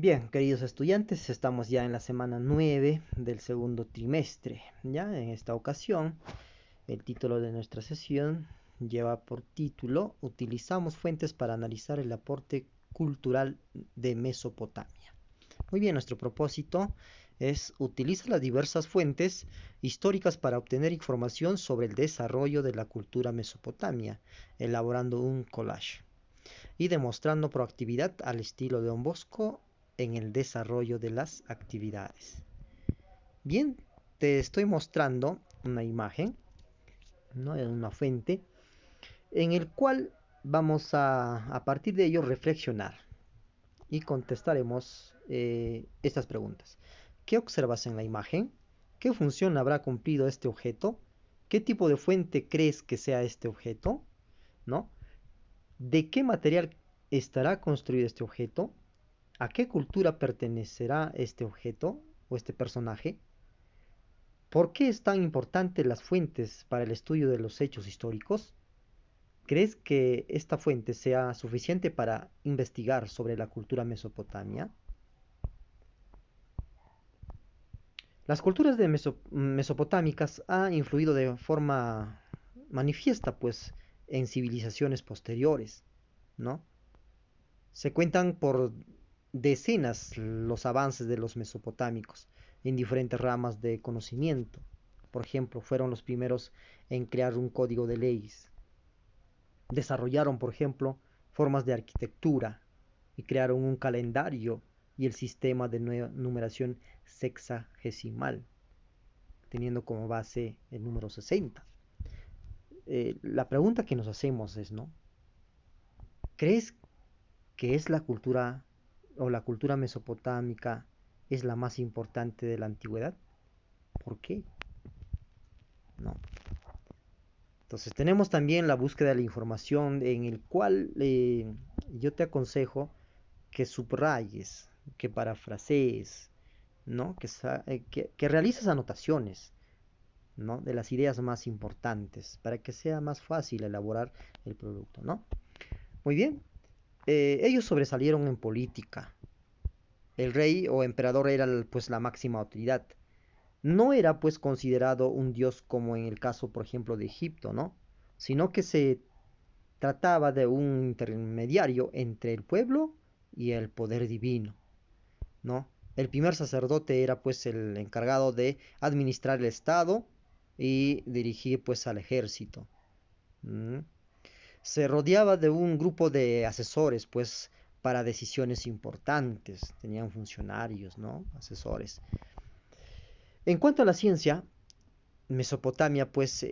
Bien, queridos estudiantes, estamos ya en la semana 9 del segundo trimestre. Ya en esta ocasión, el título de nuestra sesión lleva por título Utilizamos fuentes para analizar el aporte cultural de Mesopotamia. Muy bien, nuestro propósito es utilizar las diversas fuentes históricas para obtener información sobre el desarrollo de la cultura mesopotamia, elaborando un collage y demostrando proactividad al estilo de Don Bosco en el desarrollo de las actividades. Bien, te estoy mostrando una imagen, ¿no? De una fuente, en el cual vamos a partir de ello reflexionar y contestaremos estas preguntas. ¿Qué observas en la imagen? ¿Qué función habrá cumplido este objeto? ¿Qué tipo de fuente crees que sea este objeto? ¿No? ¿De qué material estará construido este objeto? ¿A qué cultura pertenecerá este objeto o este personaje? ¿Por qué es tan importante las fuentes para el estudio de los hechos históricos? ¿Crees que esta fuente sea suficiente para investigar sobre la cultura mesopotamia? Las culturas de mesopotámicas han influido de forma manifiesta, pues, en civilizaciones posteriores, ¿no? Se cuentan por decenas los avances de los mesopotámicos en diferentes ramas de conocimiento. Por ejemplo, fueron los primeros en crear un código de leyes. Desarrollaron, por ejemplo, formas de arquitectura y crearon un calendario y el sistema de numeración sexagesimal, teniendo como base el número 60. La pregunta que nos hacemos es, ¿no? ¿Crees que es la cultura o la cultura mesopotámica es la más importante de la antigüedad? ¿Por qué? No. Entonces tenemos también la búsqueda de la información en el cual yo te aconsejo que subrayes, que parafrasees, ¿no? Que realices anotaciones, ¿no? De las ideas más importantes para que sea más fácil elaborar el producto, ¿no? Muy bien. Ellos sobresalieron en política. El rey o emperador era pues la máxima autoridad. No era pues considerado un dios como en el caso, por ejemplo, de Egipto, ¿no? Sino que se trataba de un intermediario entre el pueblo y el poder divino, ¿no? El primer sacerdote era pues el encargado de administrar el estado y dirigir pues al ejército. ¿Mm? Se rodeaba de un grupo de asesores pues para decisiones importantes, tenían funcionarios, ¿no? Asesores. En cuanto a la ciencia, Mesopotamia pues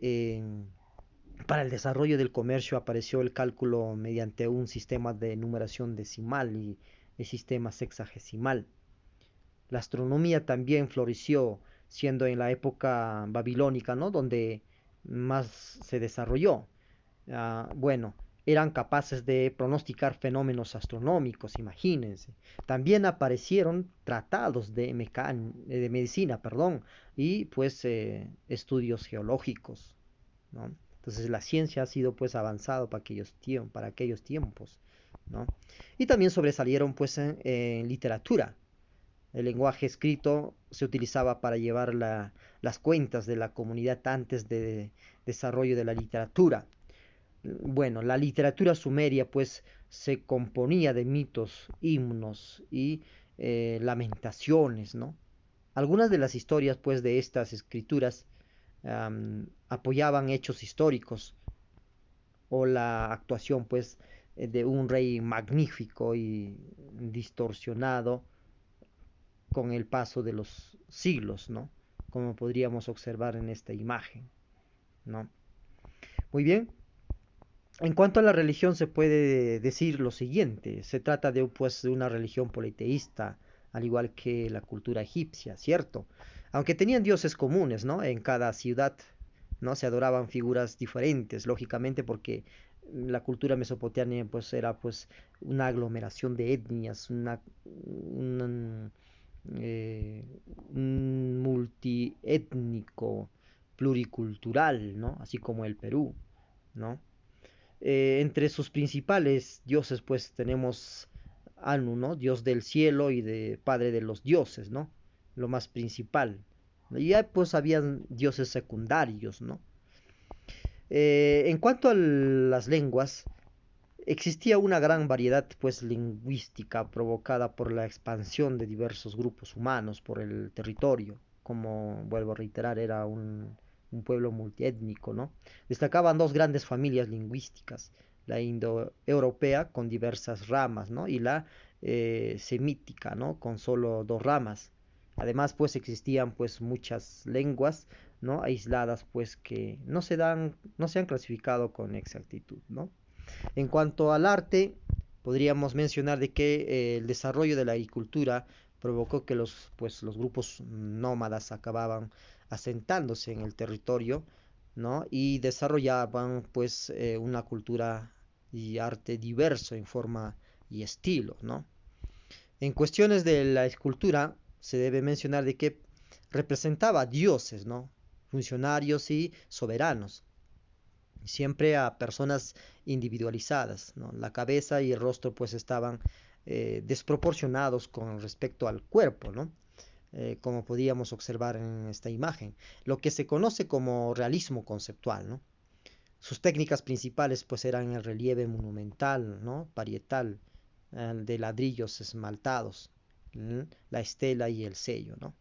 para el desarrollo del comercio apareció el cálculo mediante un sistema de numeración decimal y el sistema sexagesimal. La astronomía también floreció, siendo en la época babilónica, ¿no? Donde más se desarrolló. Bueno, eran capaces de pronosticar fenómenos astronómicos, imagínense. También aparecieron tratados de medicina, perdón, y pues estudios geológicos, ¿no? Entonces la ciencia ha sido pues avanzado para aquellos tiempos, ¿no? Y también sobresalieron pues en literatura. El lenguaje escrito se utilizaba para llevar las cuentas de la comunidad antes de desarrollo de la literatura. Bueno, la literatura sumeria pues se componía de mitos, himnos y lamentaciones, ¿no? Algunas de las historias pues de estas escrituras apoyaban hechos históricos o la actuación pues de un rey magnífico y distorsionado con el paso de los siglos, ¿no? Como podríamos observar en esta imagen, ¿no? Muy bien. En cuanto a la religión se puede decir lo siguiente, se trata de, pues, de una religión politeísta, al igual que la cultura egipcia, ¿cierto? Aunque tenían dioses comunes, ¿no? En cada ciudad, ¿no? Se adoraban figuras diferentes, lógicamente porque la cultura mesopotamia pues era pues una aglomeración de etnias, un, eh, un multiétnico, pluricultural, ¿no? Así como el Perú, ¿no? Entre sus principales dioses, pues tenemos Anu, ¿no? Dios del cielo y de padre de los dioses, ¿no? Lo más principal. Y ya pues habían dioses secundarios, ¿no? En cuanto a las lenguas, existía una gran variedad pues lingüística provocada por la expansión de diversos grupos humanos por el territorio. Como vuelvo a reiterar, era un pueblo multiétnico, ¿no? Destacaban dos grandes familias lingüísticas, la indoeuropea con diversas ramas, ¿no? Y la semítica, ¿no? Con solo dos ramas. Además, pues existían pues muchas lenguas, ¿no? Aisladas, pues que no se han clasificado con exactitud, ¿no? En cuanto al arte, podríamos mencionar de que el desarrollo de la agricultura provocó que los grupos nómadas acababan asentándose en el territorio, ¿no? Y desarrollaban pues una cultura y arte diverso en forma y estilo, ¿no? En cuestiones de la escultura se debe mencionar de que representaba dioses, ¿no? Funcionarios y soberanos, siempre a personas individualizadas, ¿no? La cabeza y el rostro pues estaban desproporcionados con respecto al cuerpo, ¿no? Como podíamos observar en esta imagen, lo que se conoce como realismo conceptual, ¿no? Sus técnicas principales pues eran el relieve monumental, ¿no? Parietal, de ladrillos esmaltados, la estela y el sello, ¿no?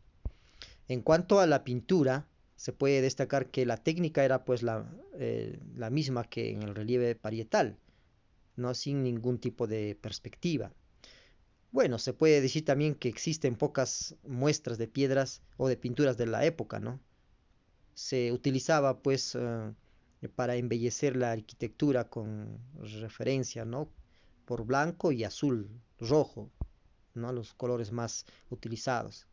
En cuanto a la pintura, se puede destacar que la técnica era pues la misma que en el relieve parietal, no sin ningún tipo de perspectiva. Bueno, se puede decir también que existen pocas muestras de piedras o de pinturas de la época, ¿no? Se utilizaba pues para embellecer la arquitectura con referencia, ¿no? Por blanco y azul, rojo, ¿no? Los colores más utilizados.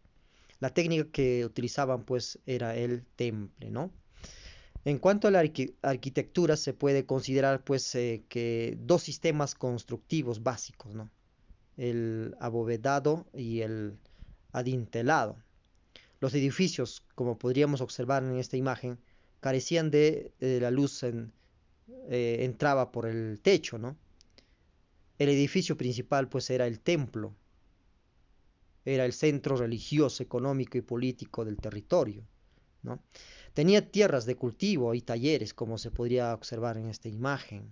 La técnica que utilizaban pues era el temple, ¿no? En cuanto a la arquitectura se puede considerar pues que dos sistemas constructivos básicos, ¿no? El abovedado y el adintelado. Los edificios, como podríamos observar en esta imagen, carecían de la luz entraba por el techo, ¿no? El edificio principal pues era el templo, era el centro religioso, económico y político del territorio, ¿no? Tenía tierras de cultivo y talleres, como se podría observar en esta imagen.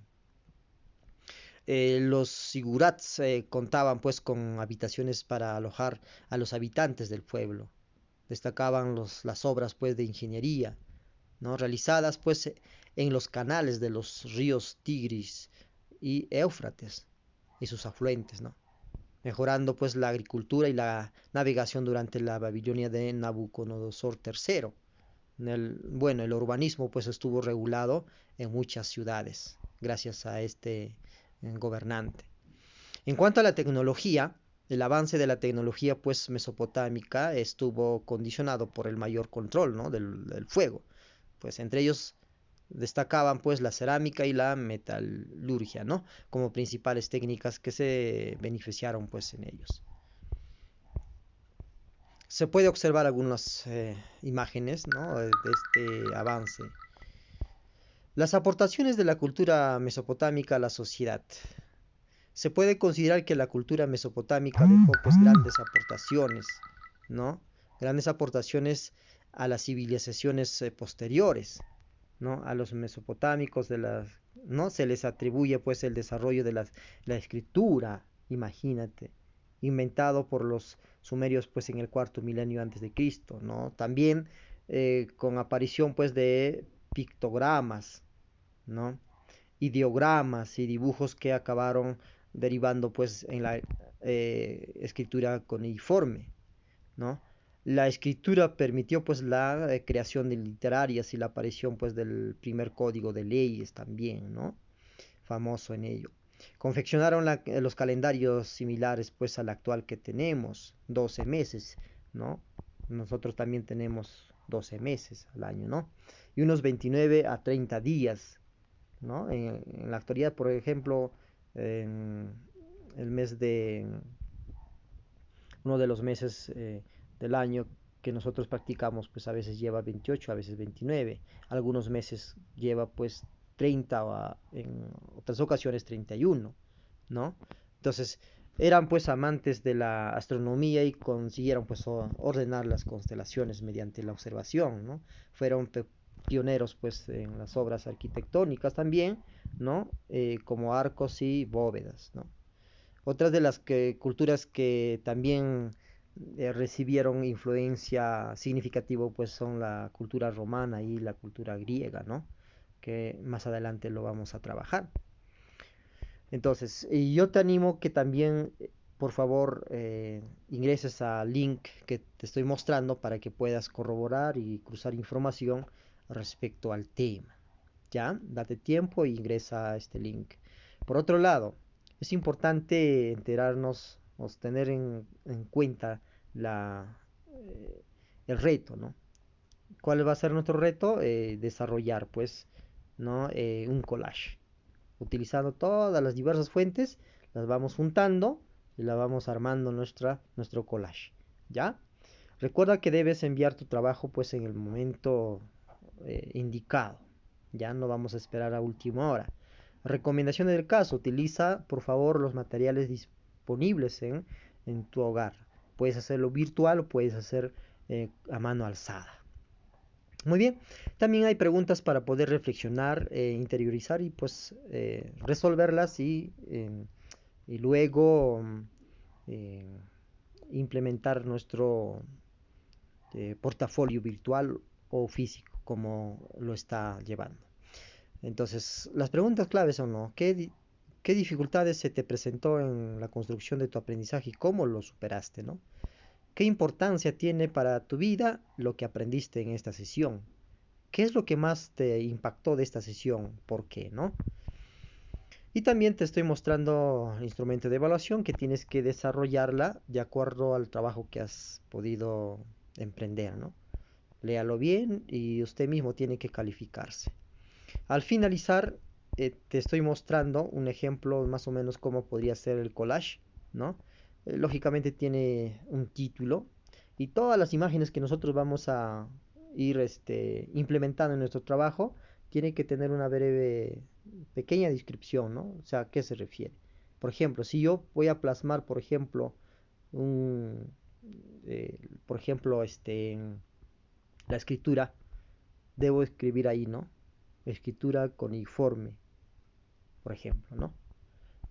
Los sigurats contaban pues con habitaciones para alojar a los habitantes del pueblo. Destacaban las obras pues de ingeniería, ¿no? Realizadas pues en los canales de los ríos Tigris y Éufrates y sus afluentes, ¿no? Mejorando pues la agricultura y la navegación durante la Babilonia de Nabucodonosor III. Bueno, el urbanismo pues estuvo regulado en muchas ciudades gracias a este gobernante. En cuanto a la tecnología, el avance de la tecnología pues mesopotámica estuvo condicionado por el mayor control, ¿no? del fuego. Pues entre ellos destacaban pues la cerámica y la metalurgia, ¿no? Como principales técnicas que se beneficiaron pues en ellos. Se puede observar algunas imágenes, ¿no? De este avance. Las aportaciones de la cultura mesopotámica a la sociedad. Se puede considerar que la cultura mesopotámica dejó pues grandes aportaciones, ¿no? Grandes aportaciones a las civilizaciones posteriores, ¿no? A los mesopotámicos ¿no? Se les atribuye pues el desarrollo de la escritura, imagínate, inventado por los sumerios pues en el cuarto milenio antes de Cristo, ¿no? También con aparición pues de pictogramas, ¿no? Ideogramas y dibujos que acabaron derivando pues en la escritura cuneiforme, ¿no? La escritura permitió pues la creación de literarias y la aparición pues del primer código de leyes también, ¿no? Famoso en ello. Confeccionaron los calendarios similares pues al actual que tenemos, 12 meses, ¿no? Nosotros también tenemos 12 meses al año, ¿no? Y unos 29 a 30 días, ¿no? En la actualidad, por ejemplo, en el mes de uno de los meses del año que nosotros practicamos, pues a veces lleva 28, a veces 29, algunos meses lleva pues 30 o en otras ocasiones 31, ¿no? Entonces, eran pues amantes de la astronomía y consiguieron pues ordenar las constelaciones mediante la observación, ¿no? Fueron pioneros pues en las obras arquitectónicas también, ¿no? Como arcos y bóvedas, ¿no? Otras de las culturas que también recibieron influencia significativa pues son la cultura romana y la cultura griega, ¿no? Que más adelante lo vamos a trabajar. Entonces, y yo te animo que también, por favor, ingreses al link que te estoy mostrando para que puedas corroborar y cruzar información respecto al tema. ¿Ya? Date tiempo e ingresa a este link. Por otro lado, es importante enterarnos o tener en cuenta eh, el reto, ¿no? ¿Cuál va a ser nuestro reto? Desarrollar, pues, ¿no? Un collage. Utilizando todas las diversas fuentes, las vamos juntando y la vamos armando nuestro collage. ¿Ya? Recuerda que debes enviar tu trabajo pues en el momento indicado. Ya no vamos a esperar a última hora. Recomendaciones del caso. Utiliza por favor los materiales disponibles en tu hogar. Puedes hacerlo virtual o puedes hacer a mano alzada. Muy bien, también hay preguntas para poder reflexionar, interiorizar y pues resolverlas y luego eh, implementar nuestro portafolio virtual o físico como lo está llevando. Entonces, las preguntas claves son, ¿no? ¿Qué dificultades se te presentó en la construcción de tu aprendizaje y cómo lo superaste, ¿no? ¿Qué importancia tiene para tu vida lo que aprendiste en esta sesión? ¿Qué es lo que más te impactó de esta sesión? ¿Por qué, no? Y también te estoy mostrando el instrumento de evaluación que tienes que desarrollarla de acuerdo al trabajo que has podido emprender, ¿no? Léalo bien y usted mismo tiene que calificarse. Al finalizar, te estoy mostrando un ejemplo más o menos cómo podría ser el collage, ¿no? Lógicamente tiene un título y todas las imágenes que nosotros vamos a ir implementando en nuestro trabajo tiene que tener una breve, pequeña descripción, ¿no? O sea, ¿a qué se refiere? Por ejemplo, si yo voy a plasmar, por ejemplo, un, por ejemplo, la escritura, debo escribir ahí, ¿no? Escritura cuneiforme, por ejemplo, ¿no?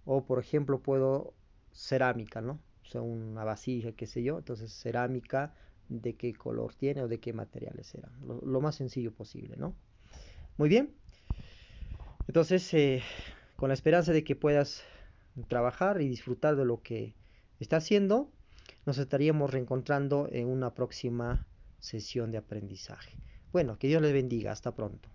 O por ejemplo puedo cerámica, ¿no? O sea, una vasija, qué sé yo. Entonces, cerámica, de qué color tiene o de qué materiales será. Lo más sencillo posible, ¿no? Muy bien. Entonces, con la esperanza de que puedas trabajar y disfrutar de lo que está haciendo, nos estaríamos reencontrando en una próxima sesión de aprendizaje. Bueno, que Dios les bendiga. Hasta pronto.